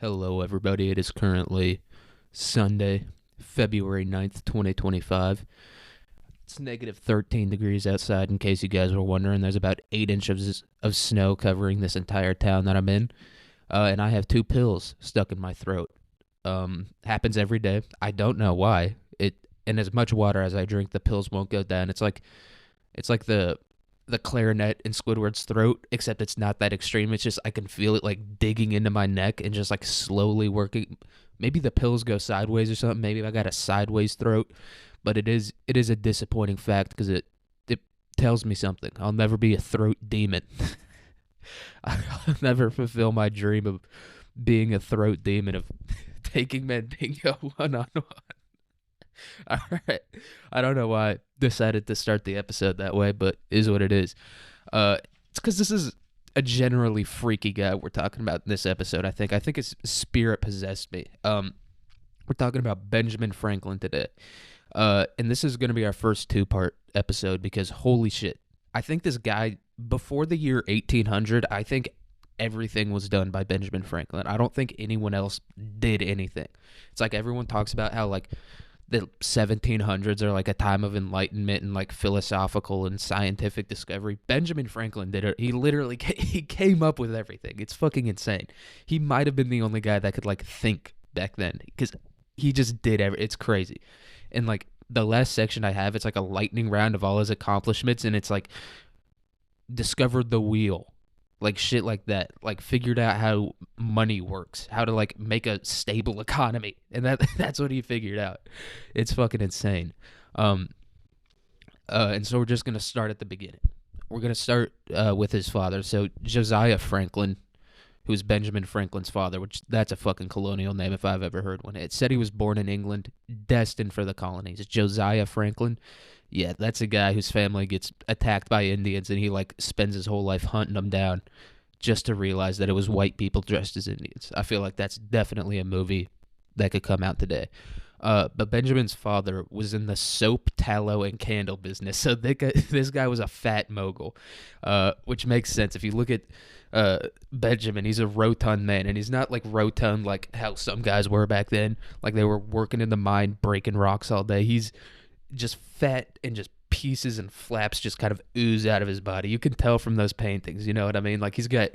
Hello, everybody. It is currently Sunday, February 9th, 2025. It's negative 13 degrees outside, in case you guys were wondering. There's about 8 inches of snow covering this entire town that I'm in. And I have two pills stuck in my throat. Happens every day. I don't know why. And as much water as I drink, the pills won't go down. It's like the clarinet in Squidward's throat, except it's not that extreme. It's just I can feel it like digging into my neck and just like slowly working. Maybe the pills go sideways or something. Maybe I got a sideways throat, but it is a disappointing fact because it tells me something. I'll never be a throat demon. I'll never fulfill my dream of being a throat demon of taking Mandingo one on one. All right. I don't know why I decided to start the episode that way, but is what it is. It's because this is a generally freaky guy we're talking about in this episode. I think his spirit possessed me. We're talking about Benjamin Franklin today, and this is going to be our first two-part episode because holy shit, I think this guy before the year 1800, I think everything was done by Benjamin Franklin. I don't think anyone else did anything. It's like everyone talks about how like the 1700s are like a time of enlightenment and like philosophical and scientific discovery. Benjamin Franklin did it. He literally he came up with everything. It's fucking insane. He might have been the only guy that could like think back then because he just did it's crazy. And like the last section I have, it's like a lightning round of all his accomplishments, and it's like discovered the wheel, like shit like that, like figured out how money works, how to like make a stable economy, and that's what he figured out. It's fucking insane. And so we're just gonna start at the beginning. We're gonna start with his father. So Josiah Franklin, who's Benjamin Franklin's father, which that's a fucking colonial name if I've ever heard one. It said he was born in England, destined for the colonies. Josiah Franklin. Yeah, that's a guy whose family gets attacked by Indians and he like spends his whole life hunting them down just to realize that it was white people dressed as Indians. I feel like that's definitely a movie that could come out today. But Benjamin's father was in the soap, tallow, and candle business. So this guy was a fat mogul, which makes sense. If you look at Benjamin, he's a rotund man, and he's not like rotund like how some guys were back then. Like they were working in the mine, breaking rocks all day. He's just fat and just pieces and flaps just kind of ooze out of his body. You can tell from those paintings, you know what I mean? Like he's got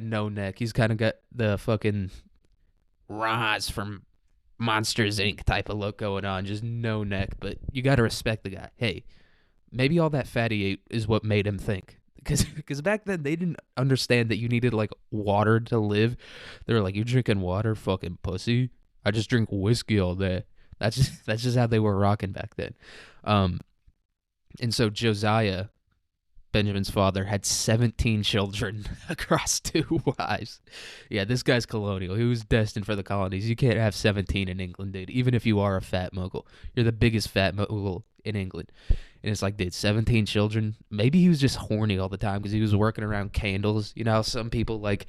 no neck. He's kind of got the fucking Roz from Monsters Inc. type of look going on, just no neck, but you got to respect the guy. Hey, maybe all that fatty ate is what made him think. Because back then they didn't understand that you needed like water to live. They were like, "You drinking water, fucking pussy? I just drink whiskey all day." That's just how they were rocking back then. And so Josiah, Benjamin's father, had 17 children across two wives. Yeah, this guy's colonial. He was destined for the colonies. You can't have 17 in England, dude. Even if you are a fat mogul, you're the biggest fat mogul in England. And it's like, dude, 17 children. Maybe he was just horny all the time because he was working around candles. You know, some people like,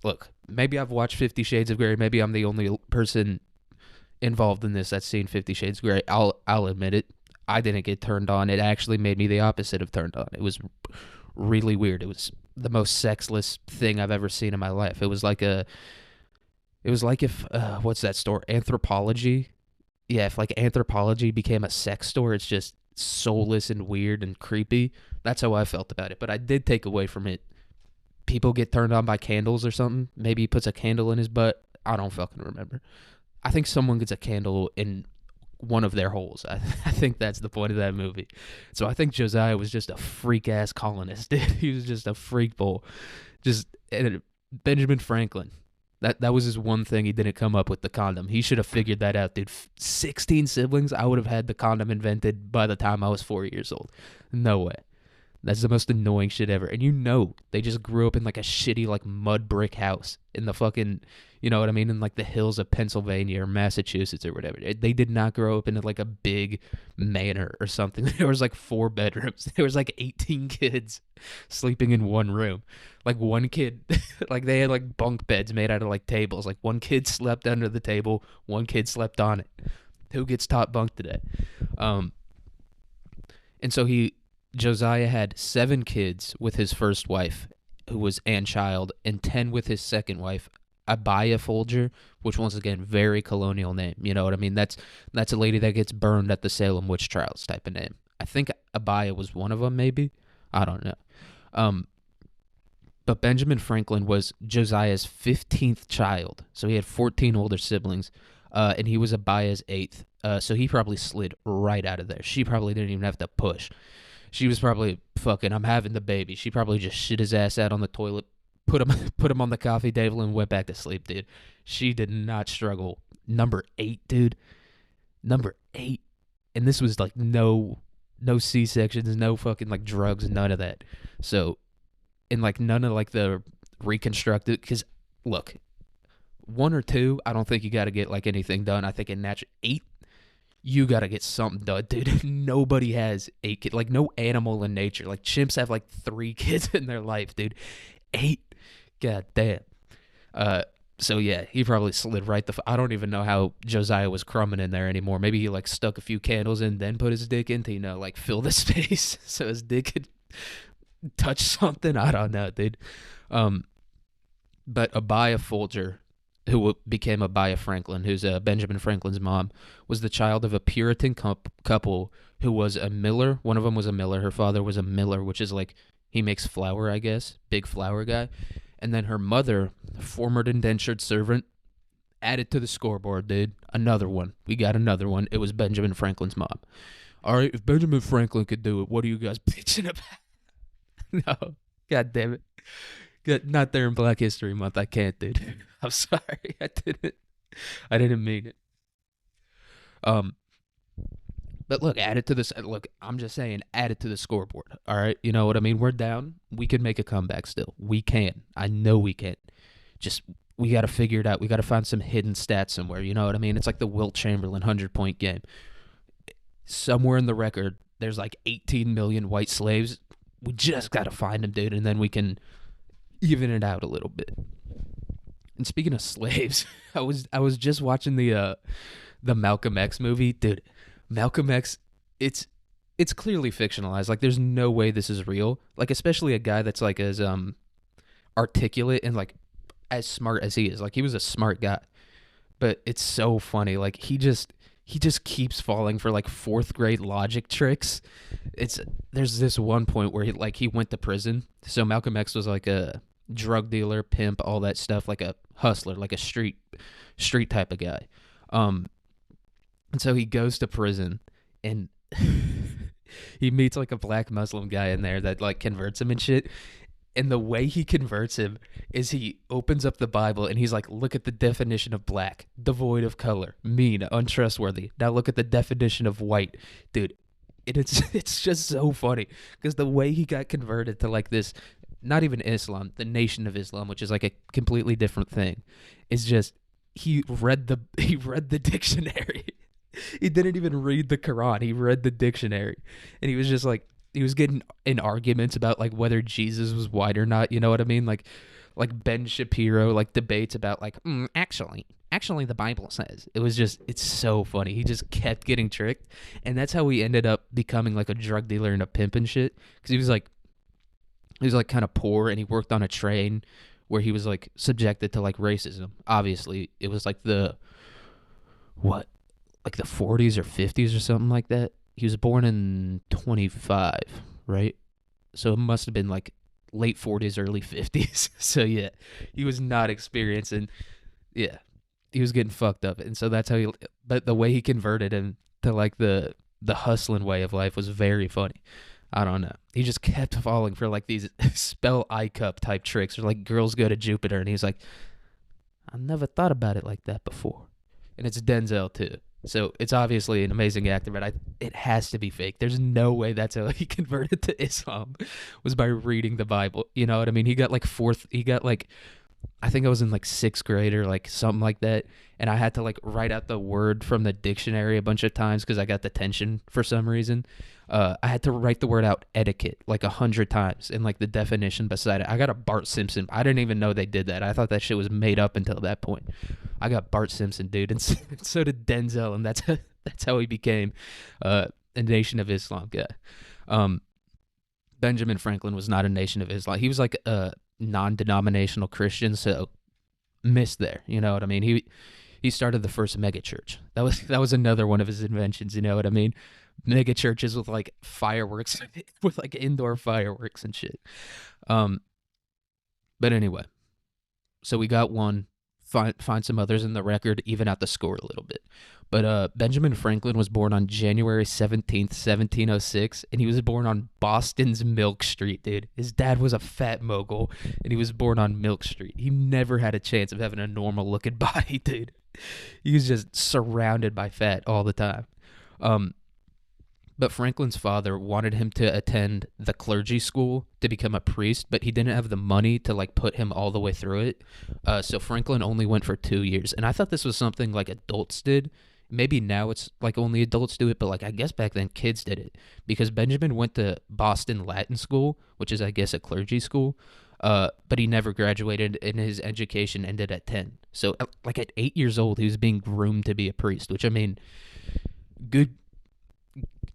look, maybe I've watched 50 Shades of Grey. Maybe I'm the only person involved in this that's seen 50 Shades of Grey. I'll admit it. I didn't get turned on. It actually made me the opposite of turned on. It was really weird. It was the most sexless thing I've ever seen in my life. It was like if what's that store? Anthropology. Yeah, if like Anthropology became a sex store, it's just soulless and weird and creepy. That's how I felt about it. But I did take away from it. People get turned on by candles or something. Maybe he puts a candle in his butt. I don't fucking remember. I think someone gets a candle in one of their holes. I think that's the point of that movie. So I think Josiah was just a freak ass colonist. He was just a freak bull. And Benjamin Franklin. That was his one thing he didn't come up with, the condom. He should have figured that out, dude. 16 siblings. I would have had the condom invented by the time I was 4 years old. No way. That's the most annoying shit ever. And you know, they just grew up in like a shitty like mud brick house in the fucking, you know what I mean, in like the hills of Pennsylvania or Massachusetts or whatever. They did not grow up in like a big manor or something. There was like 4 bedrooms. There was like 18 kids sleeping in one room. Like one kid, like they had like bunk beds made out of like tables. Like one kid slept under the table, one kid slept on it. Who gets top bunk today? And so Josiah had 7 kids with his first wife, who was Anne Child, and 10 with his second wife, Abaya Folger, which once again, very colonial name. You know what I mean? That's a lady that gets burned at the Salem witch trials type of name. I think Abaya was one of them, maybe. I don't know. But Benjamin Franklin was Josiah's 15th child, so he had 14 older siblings, and he was Abaya's 8th. So he probably slid right out of there. She probably didn't even have to push. She was probably fucking, I'm having the baby. She probably just shit his ass out on the toilet, put him on the coffee table, and went back to sleep, dude. She did not struggle. Number 8, dude. Number 8. And this was like no C-sections, no fucking like drugs, none of that. So, and like none of like the reconstructed, because look, 1 or 2, I don't think you got to get like anything done. I think in natural 8, you got to get something done, dude. Nobody has 8 kids. Like, no animal in nature. Like, chimps have, like, 3 kids in their life, dude. 8? God damn. So, yeah, he probably slid right I don't even know how Josiah was crumbing in there anymore. Maybe he, like, stuck a few candles in, then put his dick in to, you know, like, fill the space so his dick could touch something. I don't know, dude. But Abaya Folger, who became Abaya Franklin, who's Benjamin Franklin's mom, was the child of a Puritan couple who was a miller. One of them was a miller. Her father was a miller, which is like, he makes flour, I guess. Big flour guy. And then her mother, former indentured servant, added to the scoreboard, dude. Another one. We got another one. It was Benjamin Franklin's mom. All right, if Benjamin Franklin could do it, what are you guys bitching about? No. God damn it. Not there in Black History Month. I can't, dude. I'm sorry. I didn't mean it. But look, add it to this. Look, I'm just saying, add it to the scoreboard. All right, you know what I mean. We're down. We can make a comeback still. We can. I know we can. Just we got to figure it out. We got to find some hidden stats somewhere. You know what I mean? It's like the Wilt Chamberlain 100-point game. Somewhere in the record, there's like 18 million white slaves. We just got to find them, dude, and then we can even it out a little bit. And speaking of slaves, I was just watching the Malcolm X movie, dude. Malcolm X, it's clearly fictionalized. Like, there's no way this is real. Like, especially a guy that's like as articulate and like as smart as he is. Like, he was a smart guy, but it's so funny. Like, he just keeps falling for like 4th grade logic tricks. There's this one point where he went to prison. So Malcolm X was like a drug dealer, pimp, all that stuff, like a hustler, like a street type of guy. And so he goes to prison and he meets like a black Muslim guy in there that like converts him and shit. And the way he converts him is he opens up the Bible and he's like, look at the definition of black, devoid of color, mean, untrustworthy. Now look at the definition of white. Dude, it's just so funny because the way he got converted to like this, not even Islam, the Nation of Islam, which is like a completely different thing, is just he read the dictionary. He didn't even read the Quran. He read the dictionary. And he was just like, he was getting in arguments about like whether Jesus was white or not. You know what I mean? Like Ben Shapiro, like debates about like, actually the Bible says. It's so funny. He just kept getting tricked. And that's how he ended up becoming like a drug dealer and a pimp and shit. Because he was like kind of poor and he worked on a train where he was like subjected to like racism. Obviously, it was like the 40s or 50s or something like that. He was born in 25, right? So it must have been like late 40s, early 50s. So yeah, he was not experiencing, yeah, he was getting fucked up. And so that's how but the way he converted him to like the hustling way of life was very funny. I don't know. He just kept falling for like these spell I cup type tricks or like girls go to Jupiter. And he's like, I never thought about it like that before. And it's Denzel too. So it's obviously an amazing actor, but it has to be fake. There's no way that's how he converted to Islam was by reading the Bible. You know what I mean? He got like I think I was in like 6th grade or like something like that. And I had to like write out the word from the dictionary a bunch of times because I got detention for some reason. I had to write the word out etiquette like 100 times and like the definition beside it. I got a Bart Simpson. I didn't even know they did that. I thought that shit was made up until that point. I got Bart Simpson, dude, and so did Denzel, and that's how he became a Nation of Islam guy. Benjamin Franklin was not a Nation of Islam. He was like a non-denominational Christian, so missed there. You know what I mean? He started the first mega church. That was another one of his inventions. You know what I mean? Mega churches with like fireworks, with like indoor fireworks and shit. Um, but anyway, so we got one. Find some others in the record, even out the score a little bit. But Benjamin Franklin was born on January 17th, 1706, and he was born on Boston's Milk Street, dude. His dad was a fat mogul, and he was born on Milk Street. He never had a chance of having a normal-looking body, dude. He was just surrounded by fat all the time. But Franklin's father wanted him to attend the clergy school to become a priest, but he didn't have the money to like put him all the way through it. So Franklin only went for 2 years. And I thought this was something like adults did. Maybe now it's like only adults do it, but like I guess back then kids did it. Because Benjamin went to Boston Latin School, which is I guess a clergy school. But he never graduated, and his education ended at 10. So like at 8 years old, he was being groomed to be a priest, which I mean, good.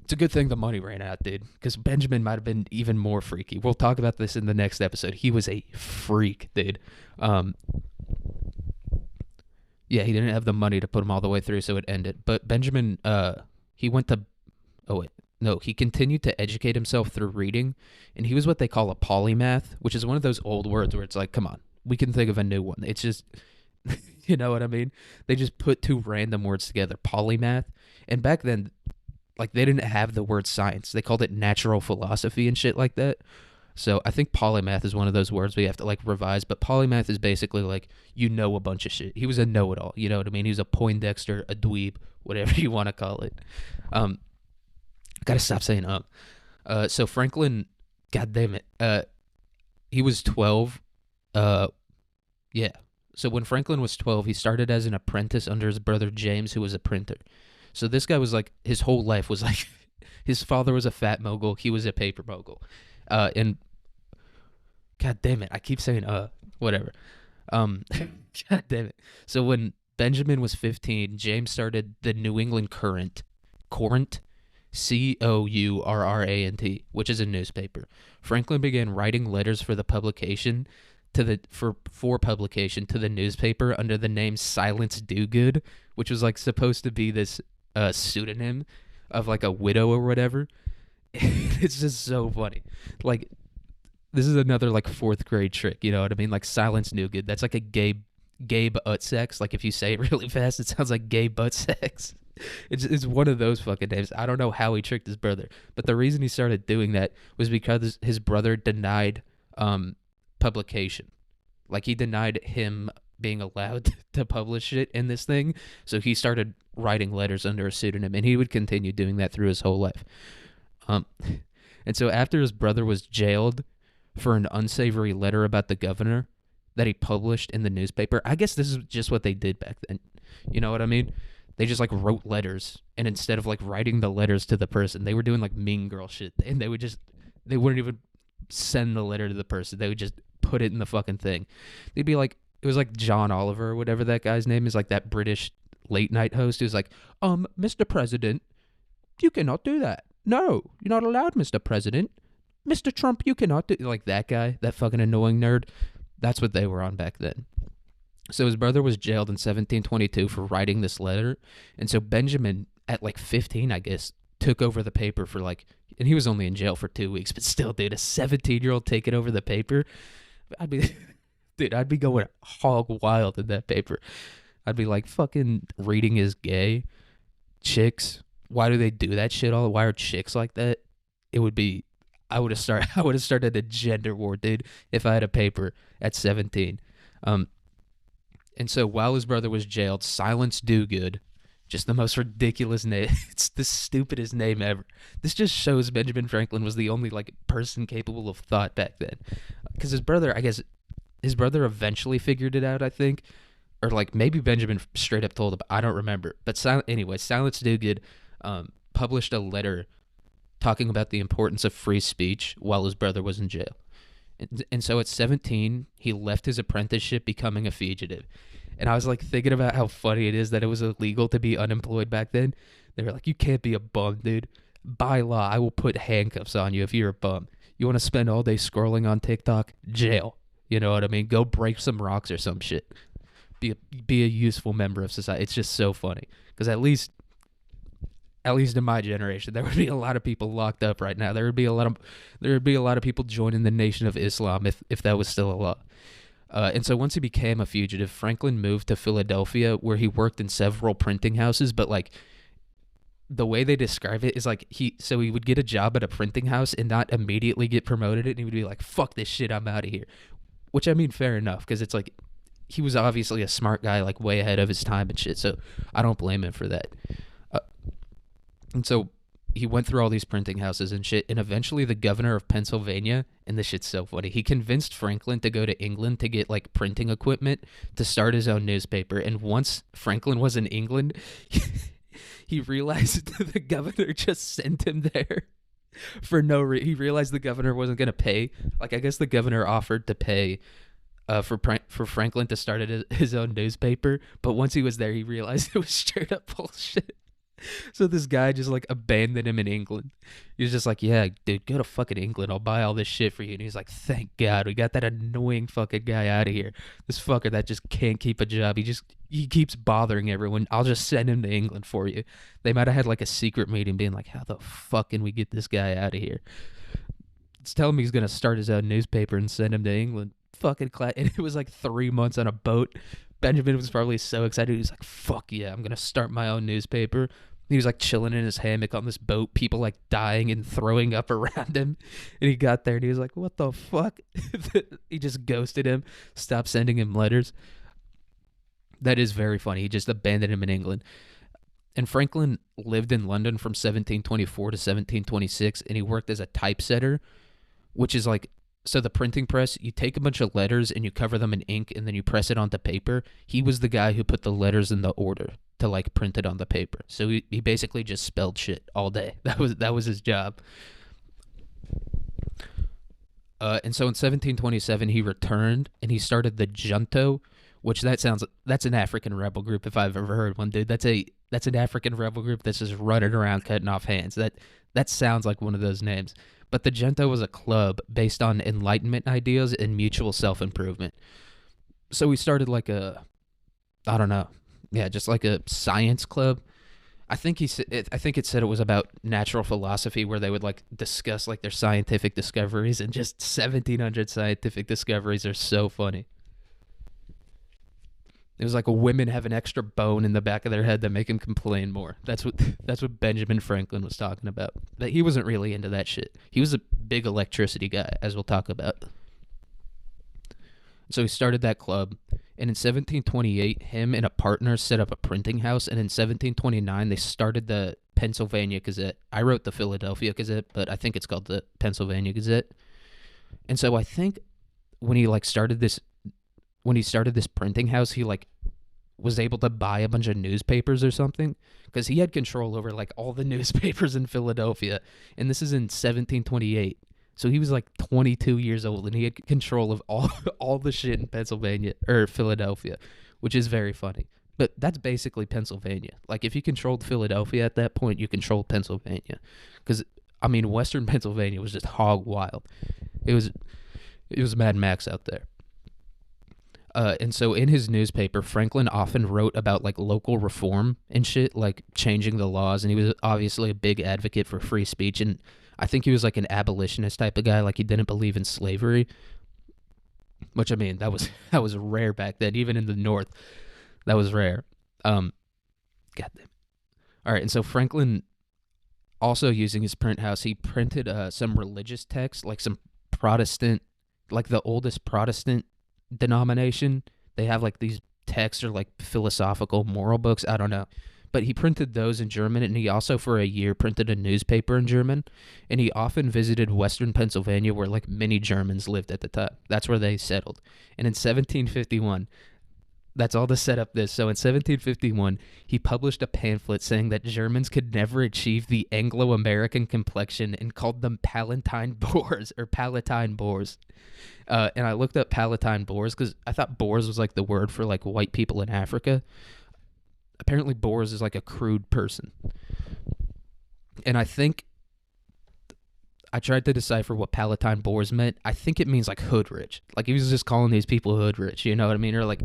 It's a good thing the money ran out, dude, because Benjamin might have been even more freaky. We'll talk about this in the next episode. He was a freak, dude. Yeah, he didn't have the money to put him all the way through, so it ended. But Benjamin, he went to, oh wait, no, he continued to educate himself through reading, and he was what they call a polymath, which is one of those old words where it's like, come on, we can think of a new one. It's just, you know what I mean? They just put two random words together, polymath, and back then, like, they didn't have the word science. They called it natural philosophy and shit like that. So I think polymath is one of those words we have to, like, revise. But polymath is basically, like, you know a bunch of shit. He was a know-it-all. You know what I mean? He was a Poindexter, a dweeb, whatever you want to call it. I gotta stop saying So Franklin, god damn it, he was 12. Yeah. So when Franklin was 12, he started as an apprentice under his brother James, who was a printer. So this guy was like, his whole life was like, his father was a fat mogul, he was a paper mogul. And god damn it, I keep saying whatever. God damn it. So when Benjamin was 15, James started the New England Courant, Courant, Courrant, which is a newspaper. Franklin began writing letters for the publication for publication to the newspaper under the name Silence Dogood, which was like supposed to be this pseudonym of like a widow or whatever. It's just so funny. Like, this is another like fourth grade trick, you know what I mean? Like Silence Dogood. That's like a gay butt sex. Like if you say it really fast, it sounds like gay butt sex. It's one of those fucking names. I don't know how he tricked his brother, but the reason he started doing that was because his brother denied publication. Like he denied him being allowed to publish it in this thing, so he started writing letters under a pseudonym, and he would continue doing that through his whole life. And so after his brother was jailed for an unsavory letter about the governor that he published in the newspaper, I guess this is just what they did back then. You know what I mean? They just like wrote letters, and instead of like writing the letters to the person, they were doing like mean girl shit, and they wouldn't even send the letter to the person. They would just put it in the fucking thing. They'd be like, it was like John Oliver or whatever that guy's name is, like that British late night host who's like, Mr. President, you cannot do that. No, you're not allowed, Mr. President. Mr. Trump, you cannot do, like that guy, that fucking annoying nerd. That's what they were on back then. So his brother was jailed in 1722 for writing this letter, and so Benjamin, at like 15, I guess, took over the paper for like, and he was only in jail for 2 weeks, but still, dude, a 17-year-old taking over the paper, I'd be going hog wild in that paper. I'd be like, fucking reading is gay. Chicks, why do they do that shit all? Why are chicks like that? It would be, I would have started a gender war, dude, if I had a paper at 17. And so while his brother was jailed, Silence Dogood, just the most ridiculous name. It's the stupidest name ever. This just shows Benjamin Franklin was the only like person capable of thought back then. Because his brother eventually figured it out, I think. Or like maybe Benjamin straight up told him. I don't remember. But Silence Dogood published a letter talking about the importance of free speech while his brother was in jail. And so at 17, he left his apprenticeship, becoming a fugitive. And I was like thinking about how funny it is that it was illegal to be unemployed back then. They were like, you can't be a bum, dude. By law, I will put handcuffs on you if you're a bum. You want to spend all day scrolling on TikTok? Jail. You know what I mean? Go break some rocks or some shit. be a useful member of society. It's just so funny because at least in my generation, there would be a lot of people locked up right now. There would be a lot of people joining the Nation of Islam if that was still a law. And so once he became a fugitive, Franklin moved to Philadelphia, where he worked in several printing houses. But like the way they describe it is like he would get a job at a printing house and not immediately get promoted, and he would be like, "Fuck this shit, I'm out of here." Which, I mean, fair enough, because it's like he was obviously a smart guy, like way ahead of his time and shit. So I don't blame him for that. And so he went through all these printing houses and shit, and eventually the governor of Pennsylvania, and this shit's so funny, he convinced Franklin to go to England to get like printing equipment to start his own newspaper. And once Franklin was in England, he realized the governor just sent him there for no reason. He realized the governor wasn't going to pay. Like, I guess the governor offered to pay for Franklin to start his own newspaper, but once he was there, he realized it was straight up bullshit. So this guy just like abandoned him in England. He was just like, "Yeah, dude, go to fucking England. I'll buy all this shit for you." And he's like, "Thank God we got that annoying fucking guy out of here. This fucker that just can't keep a job. He keeps bothering everyone. I'll just send him to England for you." They might have had like a secret meeting being like, "How the fuck can we get this guy out of here?" It's telling me he's going to start his own newspaper and send him to England. Fucking and it was like 3 months on a boat. Benjamin was probably so excited. He was like, "Fuck yeah, I'm going to start my own newspaper." He was like chilling in his hammock on this boat, people like dying and throwing up around him. And he got there and he was like, "What the fuck?" He just ghosted him, stopped sending him letters. That is very funny. He just abandoned him in England. And Franklin lived in London from 1724 to 1726, and he worked as a typesetter, which is like, so the printing press, you take a bunch of letters and you cover them in ink and then you press it onto paper. He was the guy who put the letters in the order to like print it on the paper. So he basically just spelled shit all day. That was his job. And so in 1727 he returned and he started the Junto, which that's an African rebel group if I've ever heard one, dude. That's an African rebel group that's just running around cutting off hands. That sounds like one of those names. But the Junto was a club based on Enlightenment ideas and mutual self-improvement. So we started like just like a science club. I think it said it was about natural philosophy, where they would like discuss like their scientific discoveries, and just 1,700 scientific discoveries are so funny. It was like women have an extra bone in the back of their head that make him complain more. That's what Benjamin Franklin was talking about. But he wasn't really into that shit. He was a big electricity guy, as we'll talk about. So he started that club, and in 1728, him and a partner set up a printing house, and in 1729, they started the Pennsylvania Gazette. I wrote the Philadelphia Gazette, but I think it's called the Pennsylvania Gazette. And so I think when he started this printing house, he was able to buy a bunch of newspapers or something, because he had control over like all the newspapers in Philadelphia, and this is in 1728. So he was like 22 years old, and he had control of all the shit in Pennsylvania or Philadelphia, which is very funny. But that's basically Pennsylvania. Like, if you controlled Philadelphia at that point, you controlled Pennsylvania, because I mean, Western Pennsylvania was just hog wild. It was Mad Max out there. And so in his newspaper, Franklin often wrote about like local reform and shit, like changing the laws. And he was obviously a big advocate for free speech. And I think he was like an abolitionist type of guy. Like, he didn't believe in slavery, which, I mean, that was rare back then. Even in the North, that was rare. Goddamn. All right. And so Franklin, also using his print house, he printed some religious texts, like some Protestant, like the oldest Protestant denomination. They have like these texts or like philosophical moral books, I don't know, but he printed those in German, and he also for a year printed a newspaper in German, and he often visited Western Pennsylvania, where like many Germans lived at the time. That's where they settled. And in 1751, that's all to set up this. So in 1751, he published a pamphlet saying that Germans could never achieve the Anglo-American complexion, and called them Palatine Boers or Palatine Boers. And I looked up Palatine Boers because I thought Boers was like the word for like white people in Africa. Apparently Boers is like a crude person. And I think I tried to decipher what Palatine Boers meant. I think it means like hood rich. Like, he was just calling these people hood rich, you know what I mean? Or like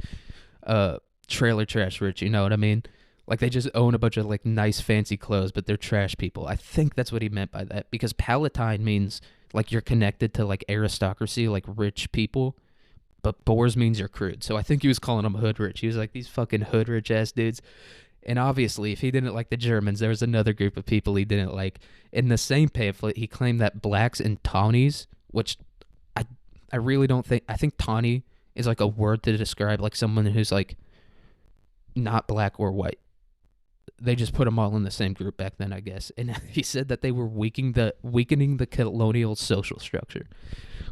trailer trash rich, you know what I mean? Like they just own a bunch of like nice fancy clothes, but they're trash people. I think that's what he meant by that because Palatine means like you're connected to like aristocracy, like rich people, but Boers means you're crude. So I think he was calling them hood rich. He was like these fucking hood rich ass dudes. And obviously, if he didn't like the Germans, there was another group of people he didn't like. In the same pamphlet, he claimed that blacks and Tawnies, which I I really don't think I think Tawny is like a word to describe like someone who's like not black or white. They just put them all in the same group back then, I guess. And he said that they were weakening the colonial social structure,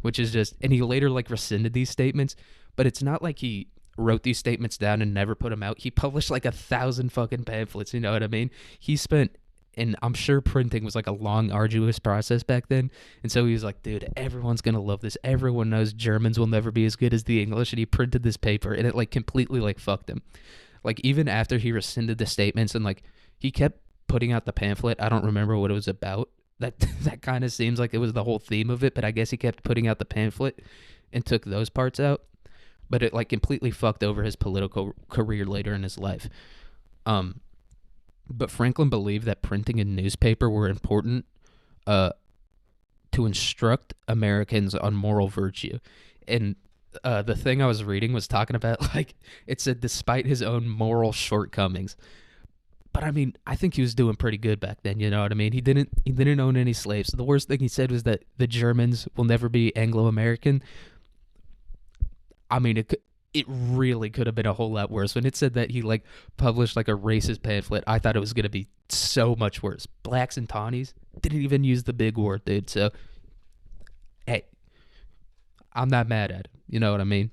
which is just. And he later like rescinded these statements, but it's not like he wrote these statements down and never put them out. He published like 1,000 fucking pamphlets. You know what I mean? He spent. And I'm sure printing was like a long, arduous process back then. And so he was like, dude, everyone's going to love this. Everyone knows Germans will never be as good as the English. And he printed this paper and it like completely like fucked him. Like even after he rescinded the statements and like he kept putting out the pamphlet, I don't remember what it was about. That kind of seems like it was the whole theme of it, but I guess he kept putting out the pamphlet and took those parts out. But it like completely fucked over his political career later in his life. But Franklin believed that printing and newspaper were important to instruct Americans on moral virtue. And the thing I was reading was talking about, like, it said despite his own moral shortcomings. But I mean, I think he was doing pretty good back then, you know what I mean? He didn't own any slaves. The worst thing he said was that the Germans will never be Anglo-American. I mean, it really could have been a whole lot worse. When it said that he like published like a racist pamphlet, I thought it was gonna be so much worse. Blacks and Tawnies didn't even use the big word, dude. So, hey, I'm not mad at him. You know what I mean?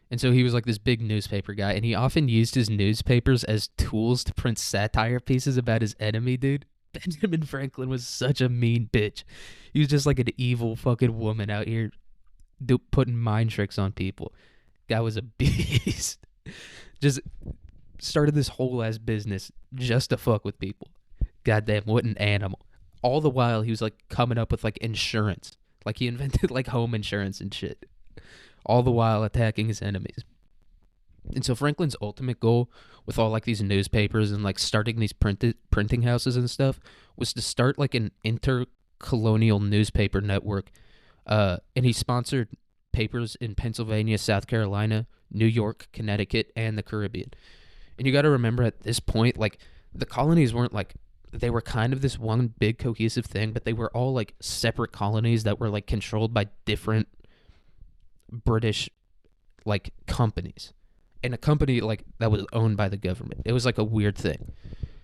And so he was like this big newspaper guy, and he often used his newspapers as tools to print satire pieces about his enemy, dude. Benjamin Franklin was such a mean bitch. He was just like an evil fucking woman out here putting mind tricks on people. Guy was a beast. Just started this whole ass business just to fuck with people. Goddamn, what an animal. All the while he was like coming up with like insurance. Like he invented like home insurance and shit. All the while attacking his enemies. And so Franklin's ultimate goal with all like these newspapers and like starting these printing houses and stuff was to start like an intercolonial newspaper network. And he sponsored papers in Pennsylvania, South Carolina, New York, Connecticut, and the Caribbean. And you got to remember at this point, like the colonies weren't like, they were kind of this one big cohesive thing, but they were all like separate colonies that were like controlled by different British like companies. And a company like that was owned by the government. It was like a weird thing.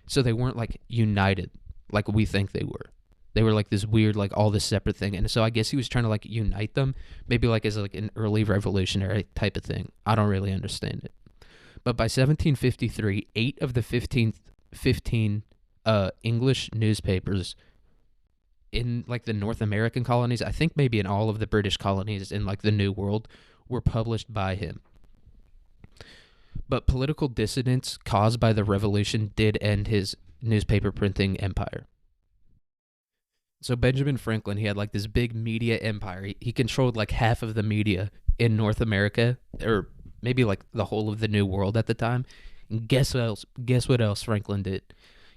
So they weren't like united like we think they were. They were like this weird, like all this separate thing. And so I guess he was trying to like unite them, maybe like as like an early revolutionary type of thing. I don't really understand it. But by 1753, 8 of the 15 English newspapers in like the North American colonies, I think maybe in all of the British colonies in like the New World, were published by him. But political dissidence caused by the revolution did end his newspaper printing empire. So Benjamin Franklin, he had like this big media empire. He controlled like half of the media in North America, or maybe like the whole of the New World at the time. And guess what else Franklin did?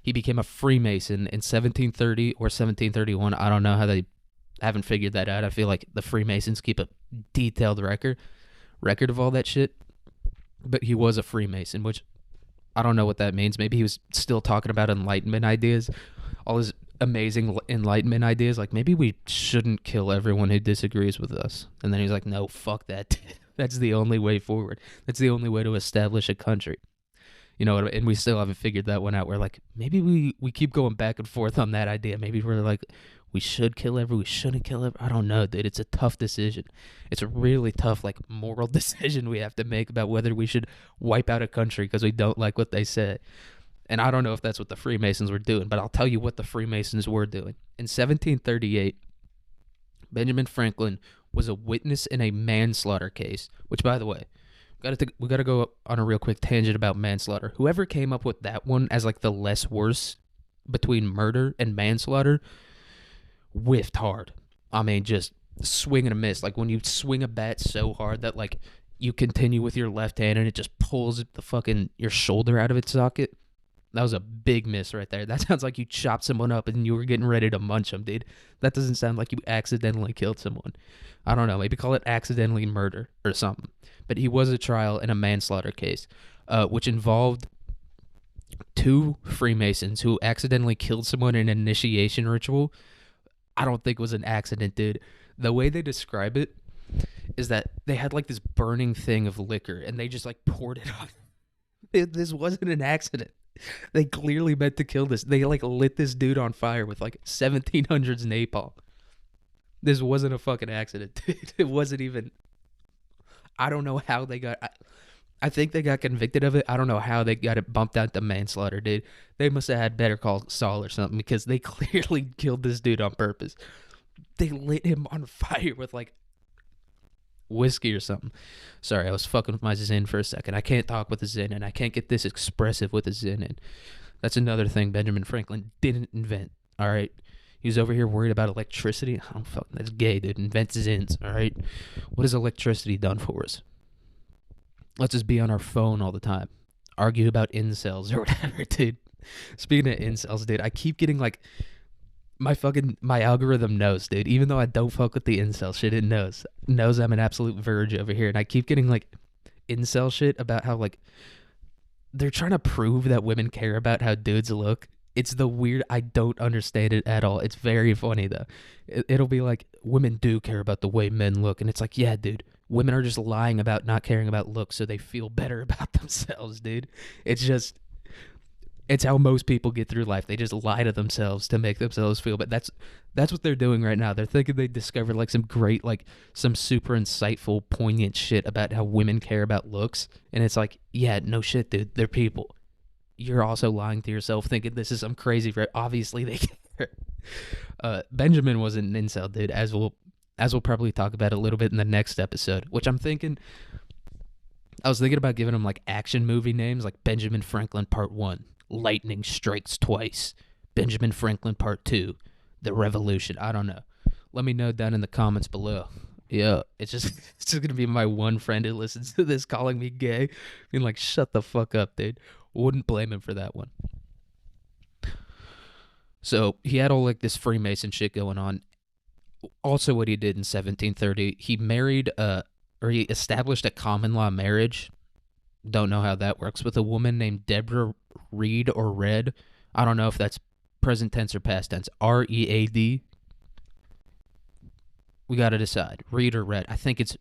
He became a Freemason in 1730 or 1731. I don't know how they haven't figured that out. I feel like the Freemasons keep a detailed record of all that shit. But he was a Freemason, which I don't know what that means. Maybe he was still talking about Enlightenment ideas, all his amazing Enlightenment ideas. Like maybe we shouldn't kill everyone who disagrees with us. And then he's like, no, fuck that. That's the only way forward. That's the only way to establish a country. You know, and we still haven't figured that one out. We're like, maybe we keep going back and forth on that idea. Maybe we're like, we should kill everyone, we shouldn't kill everyone. I don't know, dude. It's a tough decision. It's a really tough, like, moral decision we have to make about whether we should wipe out a country because we don't like what they say. And I don't know if that's what the Freemasons were doing, but I'll tell you what the Freemasons were doing. In 1738, Benjamin Franklin was a witness in a manslaughter case, which, by the way, we got to go on a real quick tangent about manslaughter. Whoever came up with that one as like the less worse between murder and manslaughter whiffed hard. I mean, just swing and a miss. Like when you swing a bat so hard that like you continue with your left hand and it just pulls the fucking your shoulder out of its socket. That was a big miss right there. That sounds like you chopped someone up and you were getting ready to munch them, dude. That doesn't sound like you accidentally killed someone. I don't know. Maybe call it accidentally murder or something. But he was a trial in a manslaughter case, which involved two Freemasons who accidentally killed someone in an initiation ritual. I don't think it was an accident, dude. The way they describe it is that they had like this burning thing of liquor and they just like poured it on. This wasn't an accident. They clearly meant to kill this. They like lit this dude on fire with like 1700s napalm. This wasn't a fucking accident, dude. It wasn't even. I don't know how they got. I think they got convicted of it. I don't know how they got it bumped out to manslaughter, dude. They must have had Better Call Saul or something because they clearly killed this dude on purpose. They lit him on fire with like whiskey or something. Sorry, I was fucking with my Zen for a second. I can't talk with a Zen, and I can't get this expressive with a Zen. And that's another thing Benjamin Franklin didn't invent. All right, he was over here worried about electricity. I don't fucking. That's gay, dude. Invent Zens. All right, what has electricity done for us? Let's just be on our phone all the time, argue about incels or whatever, dude. Speaking of incels, dude, I keep getting like my algorithm knows, dude. Even though I don't fuck with the incel shit, it knows I'm an absolute virgin over here, and I keep getting like incel shit about how like they're trying to prove that women care about how dudes look. It's the weird. I don't understand it at all. It's very funny though. It'll be like women do care about the way men look, and it's like, yeah, dude. Women are just lying about not caring about looks so they feel better about themselves, dude. It's how most people get through life. They just lie to themselves to make themselves feel better. That's what they're doing right now. They're thinking they discovered like some great, like some super insightful, poignant shit about how women care about looks. And it's like, yeah, no shit, dude. They're people. You're also lying to yourself thinking this is some crazy, obviously they care. Benjamin wasn't an incel, dude, as we'll probably talk about a little bit in the next episode, which I was thinking about giving him like action movie names, like Benjamin Franklin Part 1, Lightning Strikes Twice, Benjamin Franklin Part 2, The Revolution. I don't know. Let me know down in the comments below. Yeah, it's just gonna be my one friend who listens to this calling me gay, being like, shut the fuck up, dude. Wouldn't blame him for that one. So he had all like this Freemason shit going on. Also, what he did in 1730, he married or he established a common law marriage. Don't know how that works, with a woman named Deborah Reed or Red. I don't know if that's present tense or past tense. Read. We got to decide. Reed or Red. I think it's.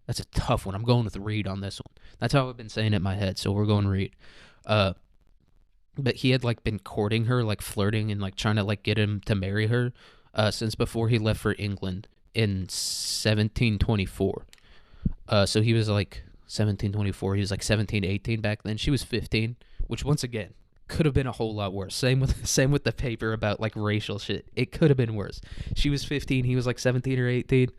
That's a tough one. I'm going with Reed on this one. That's how I've been saying it in my head, so we're going Reed. But he had like been courting her, like flirting and like trying to like get him to marry her since before he left for England in 1724. So he was like 1724. He was like 17, 18 back then. She was 15, which once again could have been a whole lot worse. Same with the paper about like racial shit. It could have been worse. She was 15. He was like 17 or 18.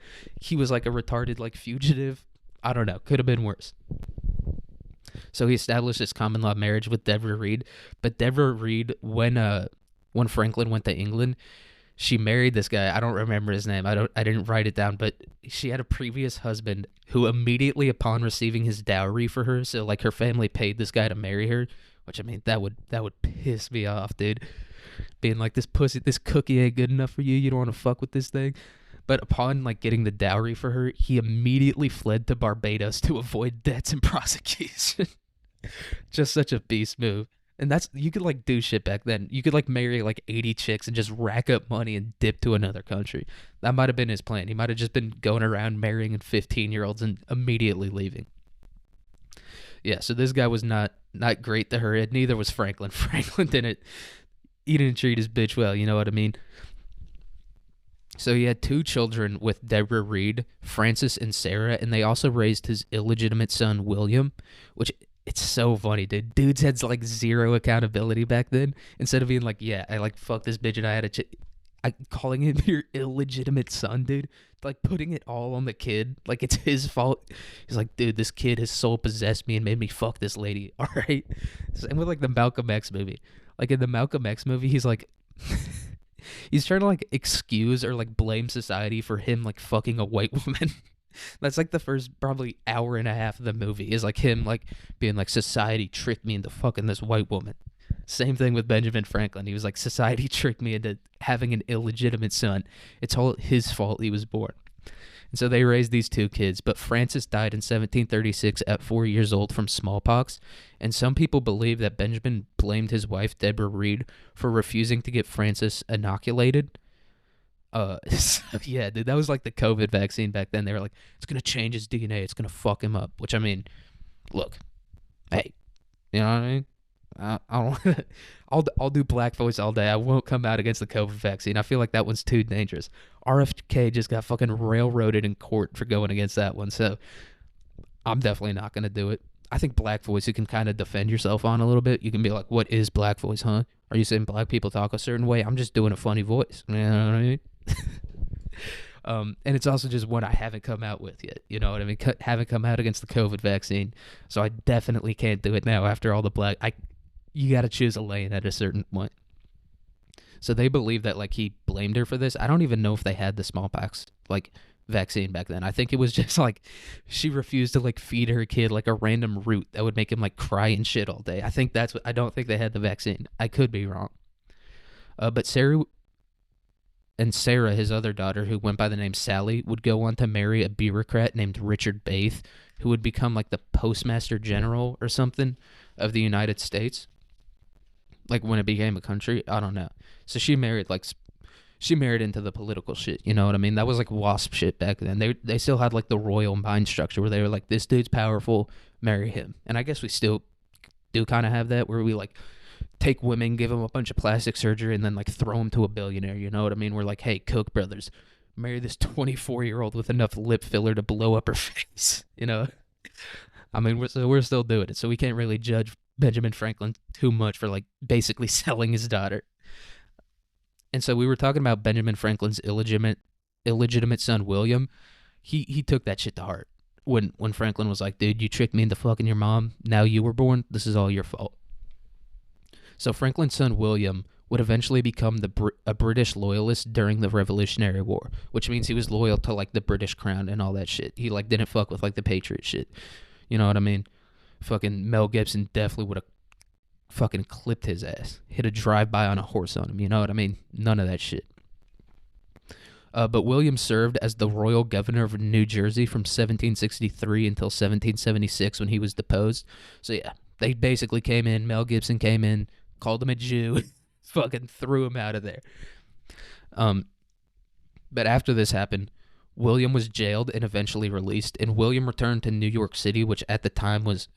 He was like a retarded like fugitive. I don't know. Could have been worse. So he established this common law marriage with Deborah Reed. But Deborah Reed, when Franklin went to England, she married this guy. I don't remember his name. I didn't write it down, but she had a previous husband who immediately upon receiving his dowry for her, so like her family paid this guy to marry her, which I mean that would piss me off, dude. Being like, this cookie ain't good enough for you. You don't want to fuck with this thing. But upon like getting the dowry for her, he immediately fled to Barbados to avoid debts and prosecution. Just such a beast move. And you could like do shit back then. You could like marry like 80 chicks and just rack up money and dip to another country. That might have been his plan. He might have just been going around marrying 15-year-olds and immediately leaving. Yeah, so this guy was not great to her, and neither was Franklin. Franklin he didn't treat his bitch well, you know what I mean? So he had 2 children with Deborah Reed, Francis and Sarah, and they also raised his illegitimate son, William, which, it's so funny, dude. Dudes had like zero accountability back then. Instead of being like, yeah, I like fucked this bitch and I had a calling him your illegitimate son, dude. Like putting it all on the kid. Like it's his fault. He's like, dude, this kid has soul possessed me and made me fuck this lady. All right. Same with like the Malcolm X movie. Like in the Malcolm X movie, he's like, he's trying to like excuse or like blame society for him like fucking a white woman. That's like the first probably hour and a half of the movie is like him like being like society tricked me into fucking this white woman. Same thing with Benjamin Franklin. He was like society tricked me into having an illegitimate son. It's all his fault he was born. And so they raised these two kids, but Francis died in 1736 at 4 years old from smallpox. And some people believe that Benjamin blamed his wife, Deborah Reed, for refusing to get Francis inoculated. Yeah, dude, that was like the COVID vaccine back then. They were like, it's going to change his DNA. It's going to fuck him up. Which, I mean, look, hey, you know what I mean? I don't. I'll do black voice all day. I won't come out against the COVID vaccine. I feel like that one's too dangerous. RFK just got fucking railroaded in court for going against that one, so I'm definitely not gonna do it. I think black voice you can kind of defend yourself on a little bit. You can be like, "What is black voice, huh? Are you saying black people talk a certain way? I'm just doing a funny voice." You know what I mean? And it's also just one I haven't come out with yet. You know what I mean? Haven't come out against the COVID vaccine, so I definitely can't do it now. After all the black, you got to choose a lane at a certain point. So they believe that like he blamed her for this. I don't even know if they had the smallpox like vaccine back then. I think it was just like she refused to like feed her kid like a random root that would make him like cry and shit all day. I think that's what I don't think they had the vaccine. I could be wrong. But Sarah, his other daughter, who went by the name Sally, would go on to marry a bureaucrat named Richard Bath, who would become like the Postmaster General or something of the United States. Like when it became a country, I don't know. So she married into the political shit. You know what I mean? That was like WASP shit back then. They still had like the royal mind structure where they were like, this dude's powerful, marry him. And I guess we still do kind of have that where we like take women, give them a bunch of plastic surgery, and then like throw them to a billionaire. You know what I mean? We're like, hey, Koch brothers, marry this 24-year-old with enough lip filler to blow up her face. You know? I mean, we're still doing it, so we can't really judge Benjamin Franklin too much for like basically selling his daughter. And so we were talking about Benjamin Franklin's illegitimate son William. He took that shit to heart when Franklin was like, dude, you tricked me into fucking your mom. Now you were born. This is all your fault. So Franklin's son William would eventually become a British loyalist during the Revolutionary War, which means he was loyal to like the British crown and all that shit. He like didn't fuck with like the Patriot shit. You know what I mean? Fucking Mel Gibson definitely would have fucking clipped his ass. Hit a drive-by on a horse on him, you know what I mean? None of that shit. But William served as the royal governor of New Jersey from 1763 until 1776 when he was deposed. So yeah, they basically came in, Mel Gibson came in, called him a Jew, fucking threw him out of there. But after this happened, William was jailed and eventually released, and William returned to New York City, which at the time was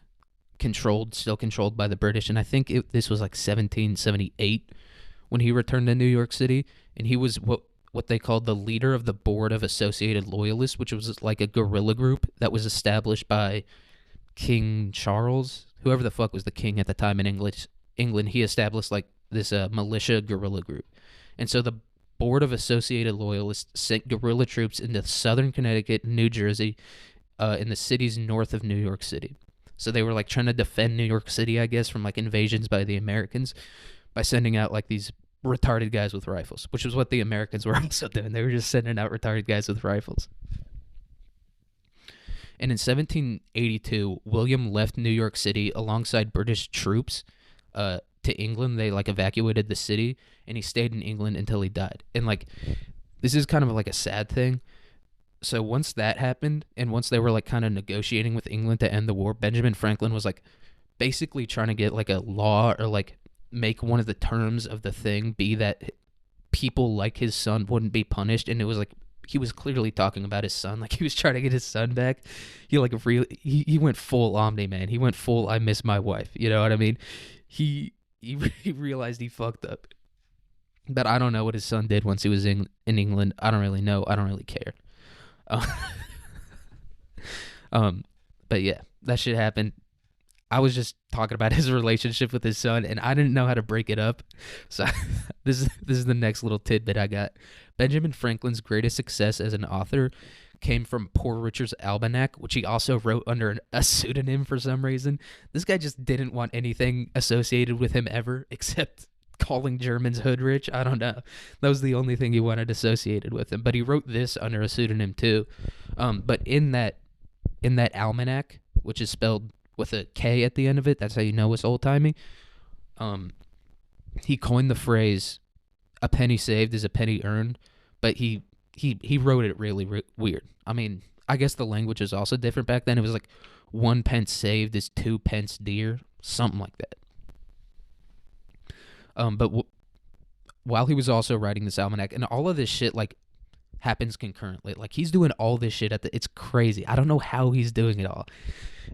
still controlled by the British, and I think this was like 1778 when he returned to New York City, and he was what they called the leader of the Board of Associated Loyalists, which was like a guerrilla group that was established by King Charles, whoever the fuck was the king at the time in England. He established like this militia guerrilla group, and so the Board of Associated Loyalists sent guerrilla troops into southern Connecticut, New Jersey, in the cities north of New York City. So they were like trying to defend New York City, I guess, from like invasions by the Americans by sending out like these retarded guys with rifles, which was what the Americans were also doing. They were just sending out retarded guys with rifles. And in 1782, William left New York City alongside British troops to England. They like evacuated the city, and he stayed in England until he died. And like, this is kind of like a sad thing. So once that happened, and once they were like kind of negotiating with England to end the war, Benjamin Franklin was like basically trying to get like a law or like make one of the terms of the thing be that people like his son wouldn't be punished. And it was like he was clearly talking about his son, like he was trying to get his son back. He like he went full Omni Man. He went full I miss my wife. You know what I mean? He realized he fucked up. But I don't know what his son did once he was in England. I don't really know. I don't really care. But yeah, that shit happened. I was just talking about his relationship with his son, and I didn't know how to break it up. So this is the next little tidbit I got. Benjamin Franklin's greatest success as an author came from Poor Richard's Almanac, which he also wrote under a pseudonym for some reason. This guy just didn't want anything associated with him ever, except calling Germans hood rich. I don't know. That was the only thing he wanted associated with him. But he wrote this under a pseudonym too. But in that almanac, which is spelled with a K at the end of it, that's how you know it's old timey. He coined the phrase "a penny saved is a penny earned," but he wrote it really weird. I mean, I guess the language is also different back then. It was like 1 pence saved is 2 pence dear, something like that. But while he was also writing this almanac, and all of this shit like happens concurrently. Like he's doing all this shit it's crazy. I don't know how he's doing it all.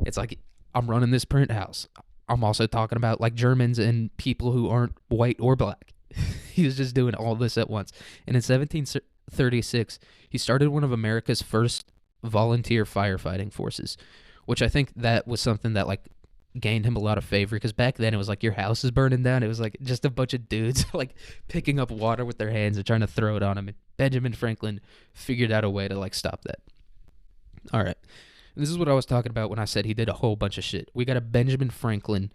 It's like I'm running this print house. I'm also talking about like Germans and people who aren't white or black. He was just doing all this at once. And in 1736, he started one of America's first volunteer firefighting forces, which I think that was something that like gained him a lot of favor, because back then it was like your house is burning down. It was like just a bunch of dudes like picking up water with their hands and trying to throw it on him. And Benjamin Franklin figured out a way to like stop that. All right. And this is what I was talking about when I said he did a whole bunch of shit. We got a Benjamin Franklin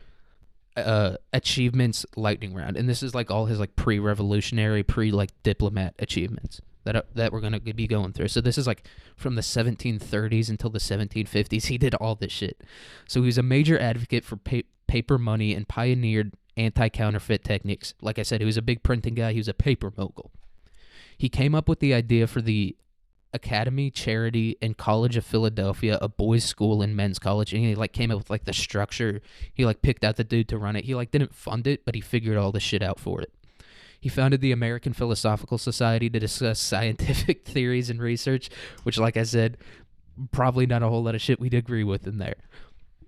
achievements lightning round, and this is like all his like pre-revolutionary, like diplomat achievements that we're gonna be going through. So this is like from the 1730s until the 1750s. He did all this shit. So he was a major advocate for paper money and pioneered anti-counterfeit techniques. Like I said, he was a big printing guy. He was a paper mogul. He came up with the idea for the Academy, Charity, and College of Philadelphia, a boys' school and men's college, and he like came up with like the structure. He like picked out the dude to run it. He like didn't fund it, but he figured all the shit out for it. He founded the American Philosophical Society to discuss scientific theories and research, which, like I said, probably not a whole lot of shit we'd agree with in there.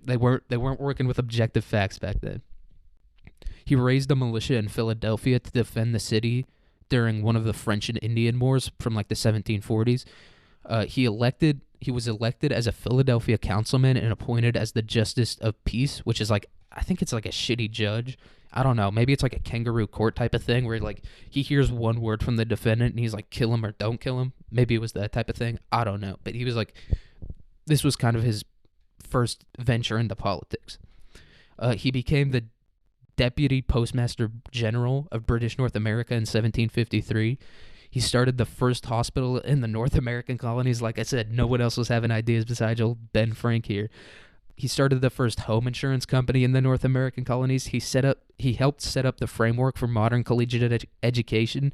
They weren't working with objective facts back then. He raised a militia in Philadelphia to defend the city during one of the French and Indian Wars from like the 1740s. He was elected as a Philadelphia councilman and appointed as the Justice of Peace, which is like, I think it's like a shitty judge. I don't know. Maybe it's like a kangaroo court type of thing where like he hears one word from the defendant and he's like, kill him or don't kill him. Maybe it was that type of thing. I don't know. But he was like, this was kind of his first venture into politics. He became the Deputy Postmaster General of British North America in 1753. He started the first hospital in the North American colonies. Like I said, no one else was having ideas besides old Ben Frank here. He started the first home insurance company in the North American colonies. He helped set up the framework for modern collegiate education,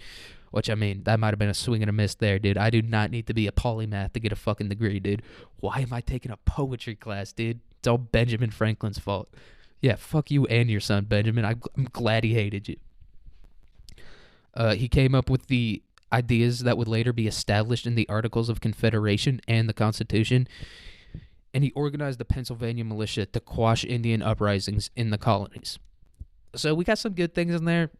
which, I mean, that might have been a swing and a miss there, dude. I do not need to be a polymath to get a fucking degree, dude. Why am I taking a poetry class, dude? It's all Benjamin Franklin's fault. Yeah, fuck you and your son, Benjamin. I'm glad he hated you. He came up with the ideas that would later be established in the Articles of Confederation and the Constitution, and he organized the Pennsylvania militia to quash Indian uprisings in the colonies. So we got some good things in there.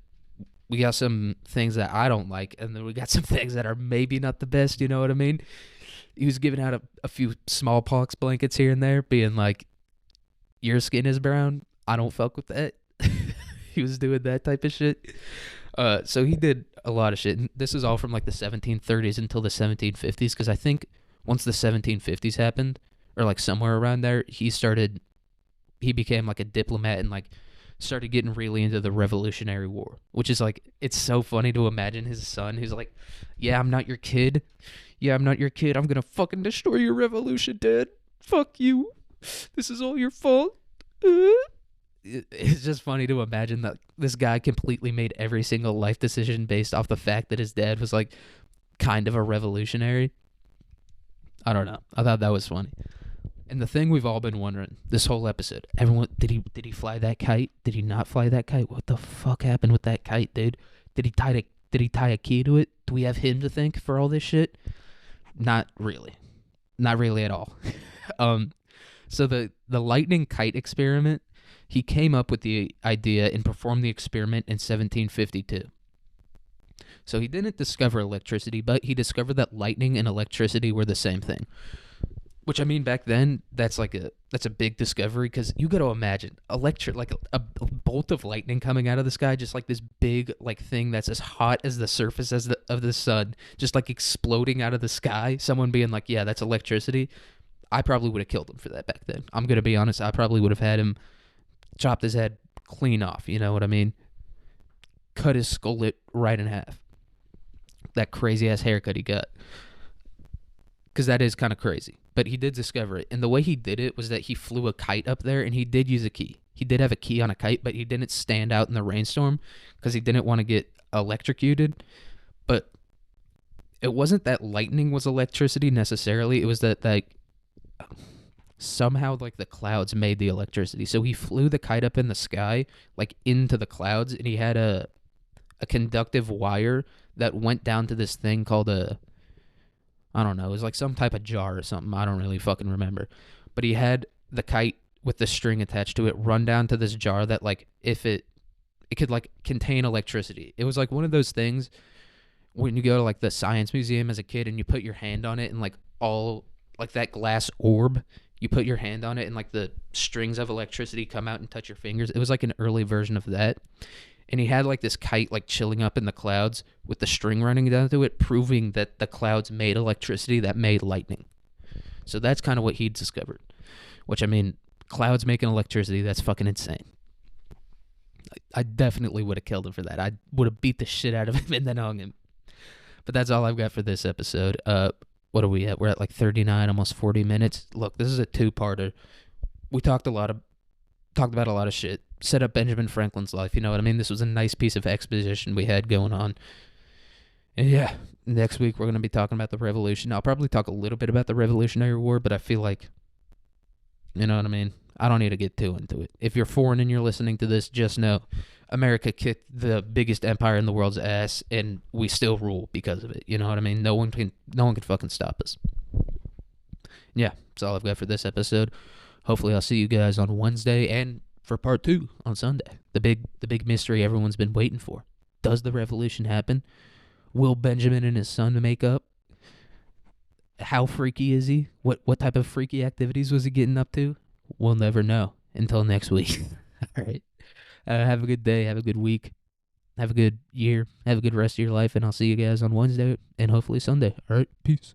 We got some things that I don't like, and then we got some things that are maybe not the best, you know what I mean? He was giving out a few smallpox blankets here and there, being like, your skin is brown, I don't fuck with that. He was doing that type of shit. So he did a lot of shit. And this is all from like the 1730s until the 1750s, because I think once the 1750s happened, or like somewhere around there, he became like a diplomat and like started getting really into the Revolutionary War, which is like, it's so funny to imagine his son who's like, yeah, I'm not your kid. Yeah, I'm not your kid. I'm going to fucking destroy your revolution, Dad. Fuck you. This is all your fault. It's just funny to imagine that this guy completely made every single life decision based off the fact that his dad was like kind of a revolutionary. I don't know. I thought that was funny. And the thing we've all been wondering this whole episode, everyone, did he fly that kite? Did he not fly that kite? What the fuck happened with that kite, dude? Did he tie a key to it? Do we have him to thank for all this shit? Not really. Not really at all. So the lightning kite experiment, he came up with the idea and performed the experiment in 1752. So he didn't discover electricity, but he discovered that lightning and electricity were the same thing. Which, I mean, back then, that's a big discovery, because you got to imagine like a bolt of lightning coming out of the sky, just like this big like thing that's as hot as the surface of the sun, just like exploding out of the sky. Someone being like, yeah, that's electricity. I probably would have killed him for that back then. I'm gonna be honest. I probably would have had him chopped his head clean off. You know what I mean? cut his skull right in half. That crazy ass haircut he got. Because that is kind of crazy. But he did discover it. And the way he did it was that he flew a kite up there, and he did use a key. He did have a key on a kite, but he didn't stand out in the rainstorm because he didn't want to get electrocuted. But it wasn't that lightning was electricity necessarily. It was that, like, somehow, like, the clouds made the electricity. So he flew the kite up in the sky, like, into the clouds, and he had a conductive wire that went down to this thing called I don't know, it was like some type of jar or something. I don't really fucking remember. But he had the kite with the string attached to it run down to this jar that, like, if it could, like, contain electricity. It was like one of those things when you go to, like, the science museum as a kid and you put your hand on it and, like, all, like, that glass orb, you put your hand on it and, like, the strings of electricity come out and touch your fingers. It was like an early version of that. And he had, like, this kite, like, chilling up in the clouds with the string running down to it, proving that the clouds made electricity that made lightning. So that's kind of what he discovered. Which, I mean, clouds making electricity, that's fucking insane. I definitely would have killed him for that. I would have beat the shit out of him and then hung him. But that's all I've got for this episode. What are we at? We're at, like, 39, almost 40 minutes. Look, this is a two-parter. We talked about a lot of shit. Set up Benjamin Franklin's life, you know what I mean? This was a nice piece of exposition we had going on. And yeah, next week we're going to be talking about the Revolution. I'll probably talk a little bit about the Revolutionary War, but I feel like, you know what I mean? I don't need to get too into it. If you're foreign and you're listening to this, just know America kicked the biggest empire in the world's ass, and we still rule because of it. You know what I mean? No one can fucking stop us. Yeah, that's all I've got for this episode. Hopefully I'll see you guys on Wednesday and for part 2 on Sunday. The big mystery everyone's been waiting for. Does the revolution happen? Will Benjamin and his son make up? How freaky is he? What type of freaky activities was he getting up to? We'll never know until next week. All right. Have a good day. Have a good week. Have a good year. Have a good rest of your life. And I'll see you guys on Wednesday and hopefully Sunday. All right. Peace.